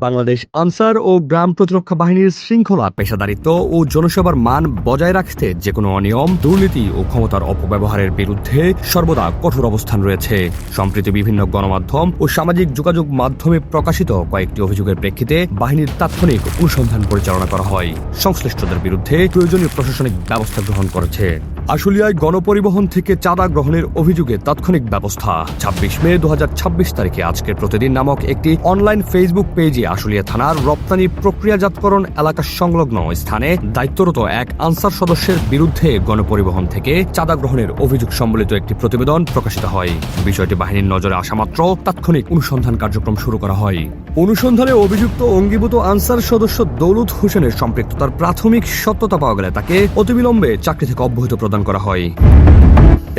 বাংলাদেশ আনসার ও গ্রাম প্রতিরক্ষা বাহিনীর শৃঙ্খলা, পেশাদারিত্ব ও জনসেবার মান বজায় রাখতে যেকোনো অনিয়ম, দুর্নীতি ও ক্ষমতার অপব্যবহারের বিরুদ্ধে সর্বদা কঠোর অবস্থান রয়েছে। সম্প্রতি বিভিন্ন গণমাধ্যম ও সামাজিক যোগাযোগ মাধ্যমে প্রকাশিত কয়েকটি অভিযোগের প্রেক্ষিতে বাহিনীর তাৎক্ষণিক অনুসন্ধান পরিচালনা করা হয়। সংশ্লিষ্টদের বিরুদ্ধে প্রয়োজনীয় প্রশাসনিক ব্যবস্থা গ্রহণ করেছে। আশুলিয়ায় গণপরিবহন থেকে চাঁদা গ্রহণের অভিযোগে তাৎক্ষণিক ব্যবস্থা। ২৬ মে ২০২৬ তারিখে আজকের প্রতিদিন নামক একটি অনলাইন ফেসবুক পেজে আশুলিয়া থানার রপ্তানি প্রক্রিয়াজাতকরণ এলাকা সংলগ্ন স্থানে দায়িত্বরত এক আনসার সদস্যের বিরুদ্ধে গণপরিবহন থেকে চাঁদা গ্রহণের অভিযোগ সম্বলিত একটি প্রতিবেদন প্রকাশিত হয়। বিষয়টি বাহিনীর নজরে আসা মাত্র তাৎক্ষণিক অনুসন্ধান কার্যক্রম শুরু করা হয়। অনুসন্ধানে অভিযুক্ত অঙ্গীভূত আনসার সদস্য দৌলত হোসেনের সম্পৃক্ততার প্রাথমিক সত্যতা পাওয়া গেলে তাকে অতিবিলম্বে চাকরি থেকে অব্যাহতি প্রদান করা হয়।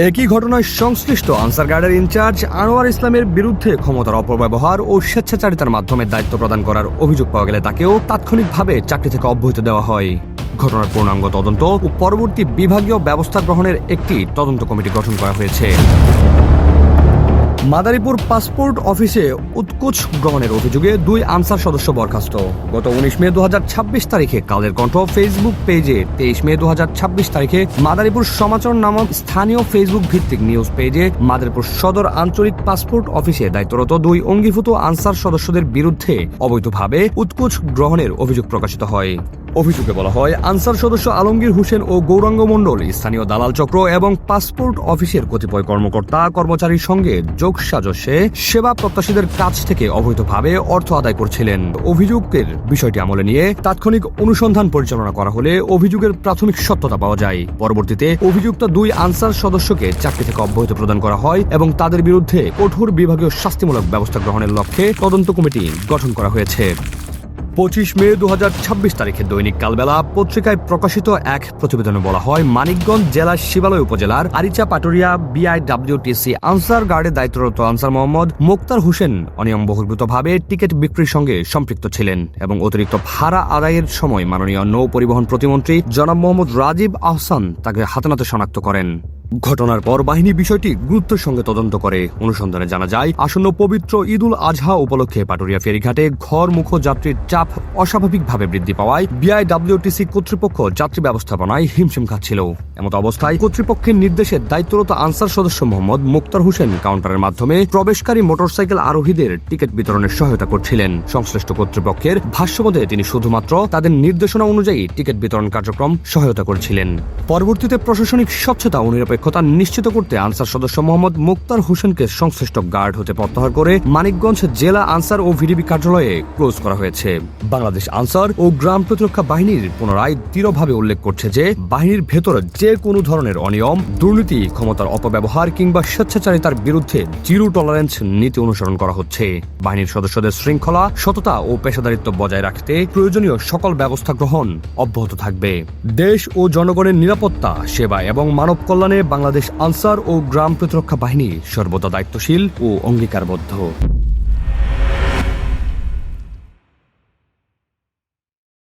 একই ঘটনায় সংশ্লিষ্ট আনসার গার্ডের ইনচার্জ আনোয়ার ইসলামের বিরুদ্ধে ক্ষমতার অপব্যবহার ও স্বেচ্ছাচারিতার মাধ্যমে দায়িত্ব প্রদান করার অভিযোগ পাওয়া গেলে তাকেও তাৎক্ষণিকভাবে চাকরি থেকে অব্যাহতি দেওয়া হয়। ঘটনার পূর্ণাঙ্গ তদন্ত ও পরবর্তী বিভাগীয় ব্যবস্থা গ্রহণের একটি তদন্ত কমিটি গঠন করা হয়েছে। মাদারীপুর পাসপোর্ট অফিসে উৎকোচ গ্রহণের অভিযোগে ২ আনসার সদস্য বরখাস্ত। গত ১৯ মে ২০২৬ তারিখে কালের কণ্ঠ ফেসবুক পেজে, ২৩ মে ২০২৬ তারিখে মাদারীপুর সমাচার নামক স্থানীয় ফেসবুক ভিত্তিক নিউজ পেজে মাদারীপুর সদর আঞ্চলিক পাসপোর্ট অফিসে দায়িত্বরত ২ অঙ্গীভূত আনসার সদস্যদের বিরুদ্ধে অবৈধভাবে উৎকোচ গ্রহণের অভিযোগ প্রকাশিত হয়। অভিযোগে বলা হয়, আনসার সদস্য আলমগীর হোসেন ও গৌরাঙ্গ মণ্ডল স্থানীয় দালাল চক্র এবং পাসপোর্ট অফিসের কতিপয় কর্মকর্তা কর্মচারীর সঙ্গে যোগসাজশে সেবা প্রত্যাশীদের কাছ থেকে অবৈধভাবে অর্থ আদায় করছিলেন। অভিযোগের বিষয়টি আমলে নিয়ে তাৎক্ষণিক অনুসন্ধান পরিচালনা করা হলে অভিযোগের প্রাথমিক সত্যতা পাওয়া যায়। পরবর্তীতে অভিযুক্ত ২ আনসার সদস্যকে চাকরি থেকে অব্যাহতি প্রদান করা হয় এবং তাদের বিরুদ্ধে কঠোর বিভাগীয় শাস্তিমূলক ব্যবস্থা গ্রহণের লক্ষ্যে তদন্ত কমিটি গঠন করা হয়েছে। ২৫ মে ২০২৬ তারিখে দৈনিক কালবেলা পত্রিকায় প্রকাশিত এক প্রতিবেদনে বলা হয়, মানিকগঞ্জ জেলার শিবালয় উপজেলার আরিচা পাটুরিয়া বিআইডব্লিউটিসি আনসার গার্ডে দায়িত্বরত আনসার মোহাম্মদ মোক্তার হোসেন অনিয়ম বহির্ভূতভাবে টিকিট বিক্রির সঙ্গে সম্পৃক্ত ছিলেন এবং অতিরিক্ত ভাড়া আদায়ের সময় মাননীয় নৌ পরিবহন প্রতিমন্ত্রী জনাব মোহাম্মদ রাজীব আহসান তাকে হাতেনাতে শনাক্ত করেন। ঘটনার পর বাহিনী বিষয়টি গুরুত্বের সঙ্গে তদন্ত করে। অনুসন্ধানে জানা যায়, আসন্ন পবিত্র ঈদ উল আজহা উপলক্ষে পাটুরিয়া ফেরিঘাটে ঘরমুখ যাত্রীর চাপ অস্বাভাবিকভাবে বৃদ্ধি পাওয়ায় বিআইডব্লিউটিসি কর্তৃপক্ষ যাত্রী ব্যবস্থাপনায় হিমশিম খাচ্ছিল। এমত অবস্থায় কর্তৃপক্ষের নির্দেশে দায়িত্বরত আনসার সদস্য মোহাম্মদ মোক্তার হোসেন কাউন্টারের মাধ্যমে প্রবেশকারী মোটরসাইকেল আরোহীদের টিকিট বিতরণের সহায়তা করছিলেন। সংশ্লিষ্ট কর্তৃপক্ষের ভাষ্যমতে তিনি শুধুমাত্র তাদের নির্দেশনা অনুযায়ী টিকিট বিতরণ কার্যক্রম সহায়তা করছিলেন। পরবর্তীতে প্রশাসনিক স্বচ্ছতা ও নিরপেক্ষতা নিশ্চিত করতে আনসার সদস্য মোহাম্মদ মোক্তার হোসেনকে সংশ্লিষ্ট গার্ড হতে প্রত্যাহার করে মানিকগঞ্জ জেলা আনসার ও ভিডিবি কার্যালয়ে ক্লোজ করা হয়েছে। বাংলাদেশ আনসার ও গ্রাম প্রতিরক্ষা বাহিনীর পুনরায় দৃঢ়ভাবে উল্লেখ করছে যে বাহিনীর ভেতর যে কোনো ধরনের অনিয়ম, দুর্নীতি, ক্ষমতার অপব্যবহার কিংবা স্বেচ্ছাচারিতার বিরুদ্ধে জিরো টলারেন্স নীতি অনুসরণ করা হচ্ছে। বাহিনীর সদস্যদের শৃঙ্খলা, সততা ও পেশাদারিত্ব বজায় রাখতে প্রয়োজনীয় সকল ব্যবস্থা গ্রহণ অব্যাহত থাকবে। দেশ ও জনগণের নিরাপত্তা, সেবা এবং মানব কল্যাণে বাংলাদেশ আনসার ও গ্রাম প্রতিরক্ষা বাহিনী সর্বদা দায়িত্বশীল ও অঙ্গীকারবদ্ধ।